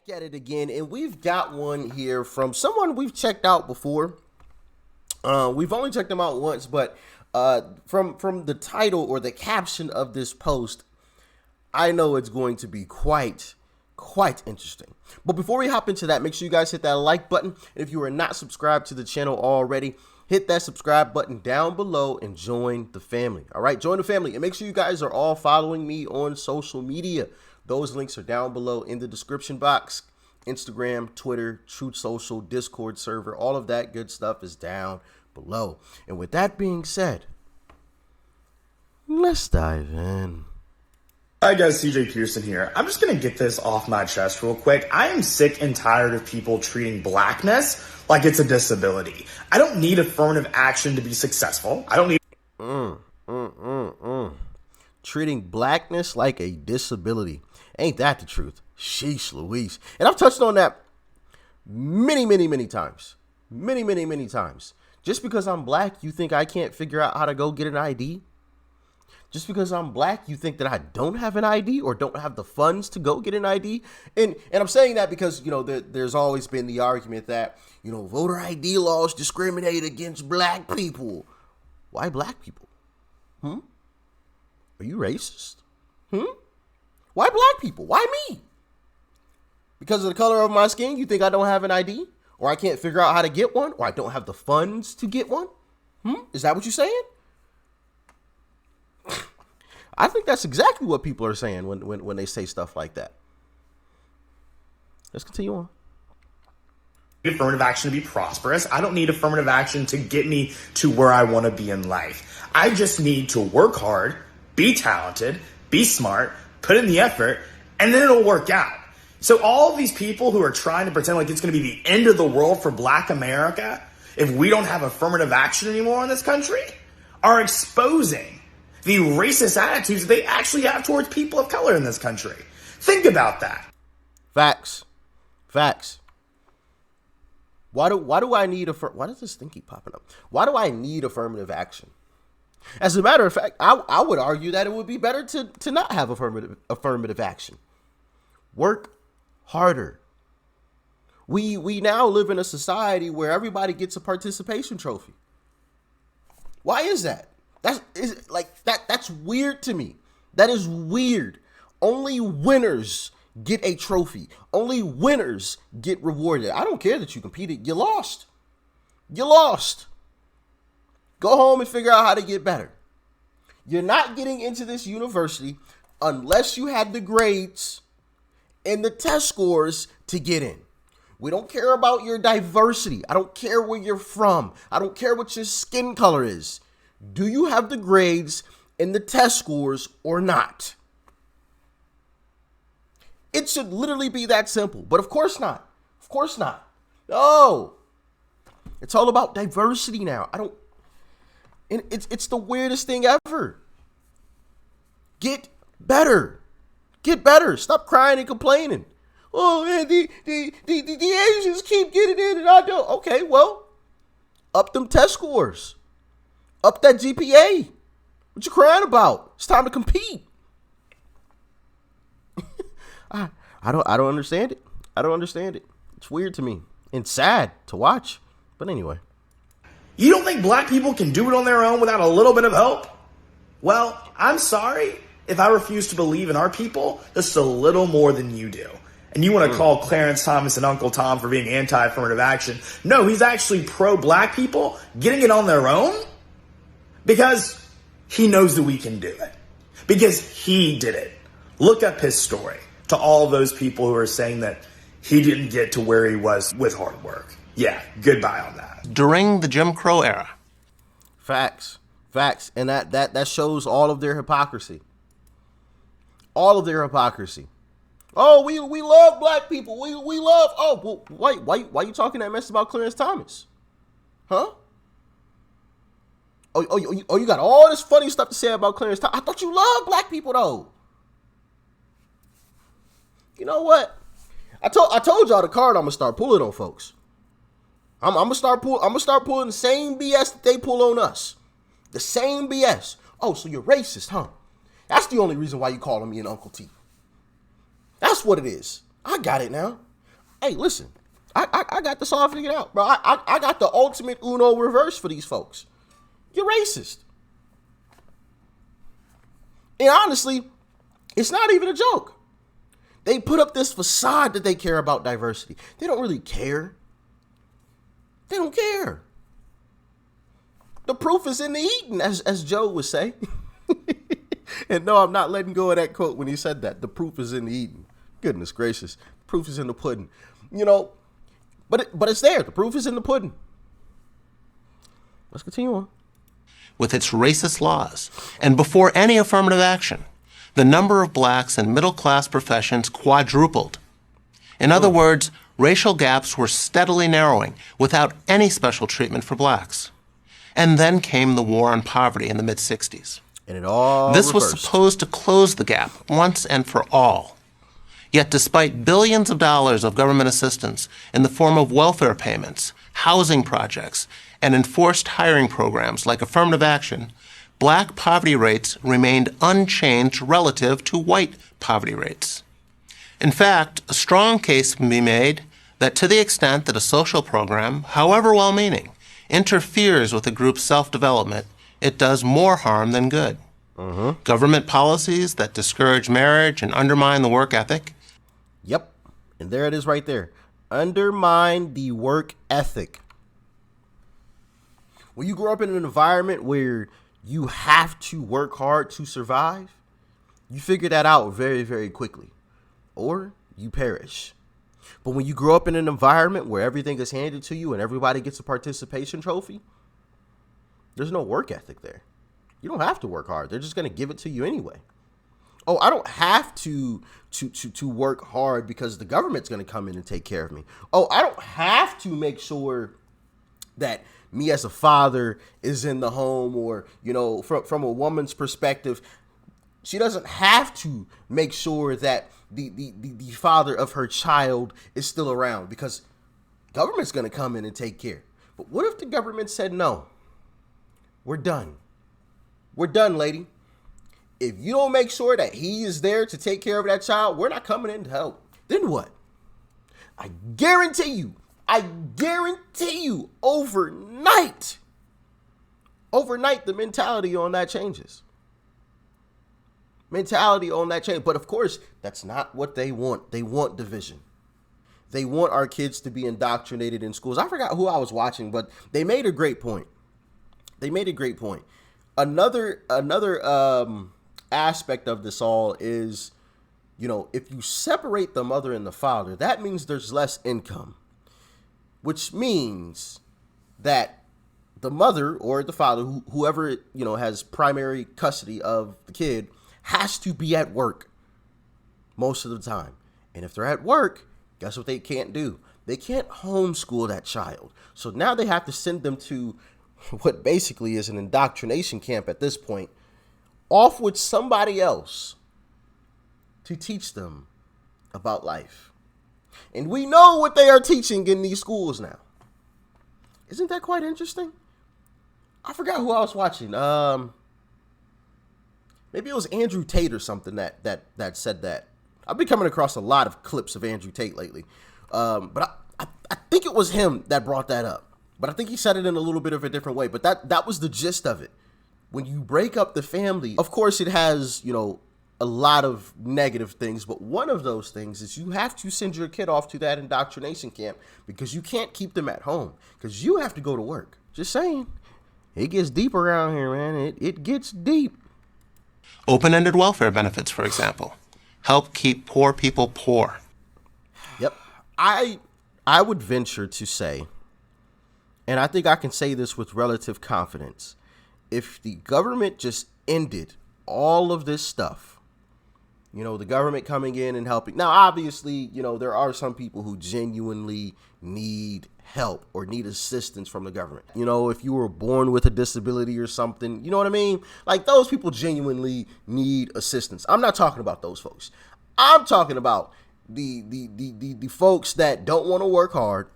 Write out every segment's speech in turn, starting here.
At it again, and we've got one here from someone we've checked out before. We've only checked them out once, but from the title or the caption of this post, I know it's going to be quite interesting. But before we hop into that, make sure you guys hit that like button. And if you are not subscribed to the channel already, hit that subscribe button down below and join the family. All right, join the family, and make sure you guys are all following me on social media. Those links are down below in the description box. Instagram, Twitter, Truth Social, Discord server, all of that good stuff is down below. And with that being said, let's dive in. Hi guys, CJ Pearson here. I'm just going to get this off my chest real quick. I am sick and tired of people treating blackness like it's a disability. I don't need affirmative action to be successful. I don't need... Treating blackness like a disability. Ain't that the truth? Sheesh Louise. And I've touched on that many times. Many times. Just because I'm black, you think I can't figure out how to go get an ID? Just because I'm black, you think that I don't have an ID or don't have the funds to go get an ID? And I'm saying that because, you know, there's always been the argument that, you know, voter ID laws discriminate against black people. Why black people? Are you racist? Why black people? Why me? Because of the color of my skin, you think I don't have an ID? Or I can't figure out how to get one? Or I don't have the funds to get one? Is that what you're saying? I think that's exactly what people are saying when they say stuff like that. Let's continue on. Affirmative action to be prosperous. I don't need affirmative action to get me to where I want to be in life. I just need to work hard, be talented, be smart, put in the effort, and then it'll work out. So all of these people who are trying to pretend like it's going to be the end of the world for Black America, if we don't have affirmative action anymore in this country, are exposing the racist attitudes that they actually have towards people of color in this country. Think about that. Facts. Why do I need why does this thing keep popping up? Why do I need affirmative action? As a matter of fact, I would argue that it would be better to not have affirmative action. Work harder. We now live in a society where everybody gets a participation trophy. Why is that? That's weird to me. That is weird. Only winners get a trophy. Only winners get rewarded. I don't care that you competed. You lost. Go home and figure out how to get better. You're not getting into this university unless you had the grades and the test scores to get in. We don't care about your diversity. I don't care where you're from. I don't care what your skin color is. Do you have the grades and the test scores or not? It should literally be that simple. But of course not. No. It's all about diversity now. And it's the weirdest thing ever. Get better. Stop crying and complaining. Oh man, the Asians keep getting in and I don't. Okay, well, up them test scores. Up that GPA. What you crying about? It's time to compete. I don't understand it. It's weird to me and sad to watch. But anyway. You don't think black people can do it on their own without a little bit of help? Well, I'm sorry if I refuse to believe in our people just a little more than you do. And you want to call Clarence Thomas and Uncle Tom for being anti-affirmative action. No, he's actually pro-black people getting it on their own because he knows that we can do it. Because he did it. Look up his story to all those people who are saying that he didn't get to where he was with hard work. Yeah, goodbye on that. During the Jim Crow era. Facts. And that shows all of their hypocrisy. Oh, we love black people. We love. Oh, well, why you talking that mess about Clarence Thomas? Huh? Oh, you got all this funny stuff to say about Clarence Thomas. I thought you loved black people though. You know what? I told y'all the card I'm gonna start pulling on folks. I'm gonna start pulling the same BS that they pull on us. The same BS. Oh, so you're racist, huh? That's the only reason why you calling me an Uncle T. That's what it is. I got it now. Hey, listen, I got this all figured out, bro. I got the ultimate Uno reverse for these folks. You're racist. And honestly, it's not even a joke. They put up this facade that they care about diversity. They don't really care. They don't care. The proof is in the eating, as Joe would say. And no, I'm not letting go of that quote when he said that. The proof is in the eating. Goodness gracious. Proof is in the pudding. You know, but it's there. The proof is in the pudding. Let's continue on. With its racist laws, and before any affirmative action, the number of blacks in middle-class professions quadrupled. In other words, racial gaps were steadily narrowing without any special treatment for blacks. And then came the war on poverty in the mid-60s. And it all This reversed. was supposed to close the gap once and for all. Yet despite billions of dollars of government assistance in the form of welfare payments, housing projects, and enforced hiring programs like affirmative action, black poverty rates remained unchanged relative to white poverty rates. In fact, a strong case can be made that to the extent that a social program, however well-meaning, interferes with a group's self-development, it does more harm than good. Government policies that discourage marriage and undermine the work ethic. Yep. And there it is right there. Undermine the work ethic. When you grow up in an environment where you have to work hard to survive, you figure that out very, very quickly, or you perish. But when you grow up in an environment where everything is handed to you and everybody gets a participation trophy, there's no work ethic there. You don't have to work hard. They're just going to give it to you anyway. Oh, I don't have to work hard because the government's going to come in and take care of me. Oh, I don't have to make sure that me as a father is in the home, or, you know, from a woman's perspective, she doesn't have to make sure that the father of her child is still around because government's going to come in and take care. But what if the government said, no, we're done. We're done, lady. If you don't make sure that he is there to take care of that child, we're not coming in to help. Then what? I guarantee you, overnight, the mentality on that changes. But of course, that's not what they want. They want division. They want our kids to be indoctrinated in schools. I forgot who I was watching, but they made a great point. Another aspect of this all is, you know, if you separate the mother and the father, that means there's less income, which means that the mother or the father, whoever, you know, has primary custody of the kid, has to be at work most of the time. And if they're at work, guess what they can't do? They can't homeschool that child. So now they have to send them to what basically is an indoctrination camp at this point, off with somebody else to teach them about life. And we know what they are teaching in these schools now. Isn't that quite interesting? I forgot who I was watching. Maybe it was Andrew Tate or something that said that. I've been coming across a lot of clips of Andrew Tate lately. But I think it was him that brought that up. But I think he said it in a little bit of a different way. But that was the gist of it. When you break up the family, of course it has, you know, a lot of negative things. But one of those things is you have to send your kid off to that indoctrination camp because you can't keep them at home because you have to go to work. Just saying. It gets deep around here, man. It gets deep. Open-ended welfare benefits, for example, help keep poor people poor. Yep. I would venture to say, and I think I can say this with relative confidence, if the government just ended all of this stuff, you know, the government coming in and helping. Now, obviously, you know, there are some people who genuinely need help or need assistance from the government. You know, if you were born with a disability or something, you know what I mean? Like, those people genuinely need assistance. I'm not talking about those folks. I'm talking about the folks that don't want to work hard,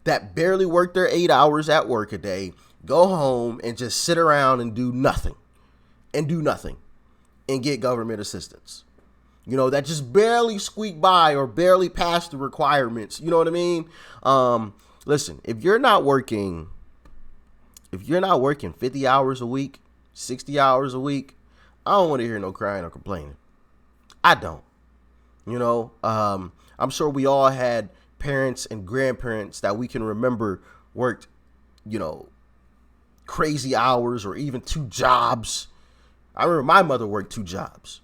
that barely work their 8 hours at work a day, go home and just sit around and do nothing and get government assistance. you know, that just barely squeak by or barely pass the requirements. You know what I mean? Listen, if you're not working 50 hours a week, 60 hours a week, I don't want to hear no crying or complaining. I don't. You know, I'm sure we all had parents and grandparents that we can remember worked, you know, crazy hours or even 2 jobs. I remember my mother worked 2 jobs.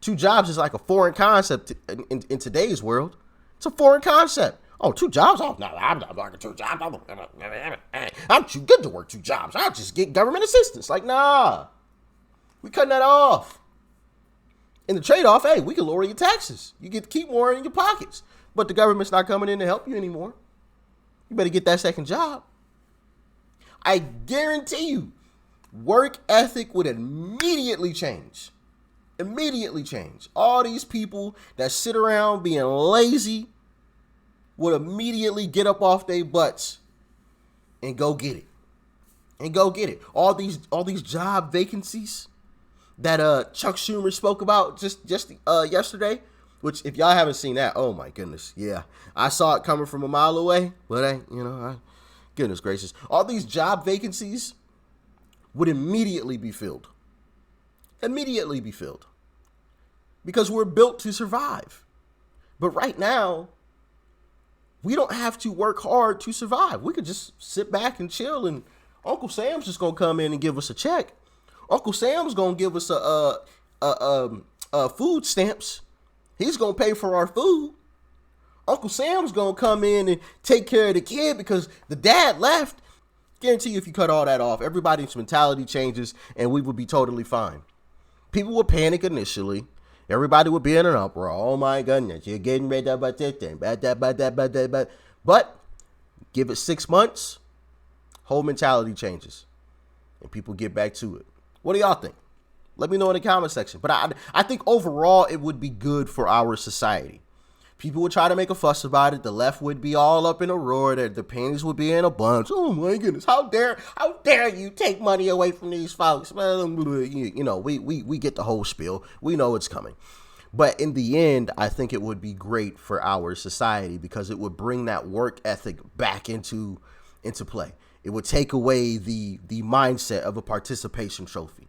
2 jobs is like a foreign concept in today's world. It's a foreign concept. Oh, 2 jobs? Oh, no, I'm not working 2 jobs. I'm too good to work 2 jobs. I'll just get government assistance. Like, nah. We cutting that off. In the trade-off, hey, we can lower your taxes. You get to keep more in your pockets. But the government's not coming in to help you anymore. You better get that second job. I guarantee you, work ethic would immediately change. Immediately change. All these people that sit around being lazy would immediately get up off their butts and go get it. And go get it. All these job vacancies that Chuck Schumer spoke about just yesterday, which if y'all haven't seen that, oh my goodness, yeah. I saw it coming from a mile away, but goodness gracious. All these job vacancies would immediately be filled. Immediately be filled. Because we're built to survive. But right now, we don't have to work hard to survive. We could just sit back and chill, and Uncle Sam's just gonna come in and give us a check. Uncle Sam's gonna give us a food stamps. He's gonna pay for our food. Uncle Sam's gonna come in and take care of the kid because the dad left. Guarantee you, if you cut all that off, everybody's mentality changes, and we would be totally fine. People would panic initially. Everybody would be in an uproar. Oh my goodness, you're getting ready about this thing. But give it 6 months, whole mentality changes, and people get back to it. What do y'all think? Let me know in the comment section. But I think overall it would be good for our society. People would try to make a fuss about it. The left would be all up in a roar. The panties would be in a bunch. Oh my goodness! How dare you take money away from these folks? You know, we get the whole spiel. We know it's coming. But in the end, I think it would be great for our society because it would bring that work ethic back into play. It would take away the mindset of a participation trophy.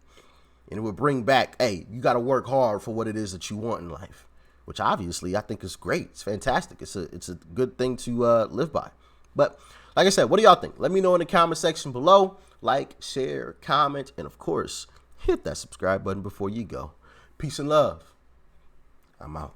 And it would bring back, hey, you got to work hard for what it is that you want in life. Which obviously I think is great. It's fantastic. It's a good thing to live by. But like I said, what do y'all think? Let me know in the comment section below. Like, share, comment, and of course, hit that subscribe button before you go. Peace and love. I'm out.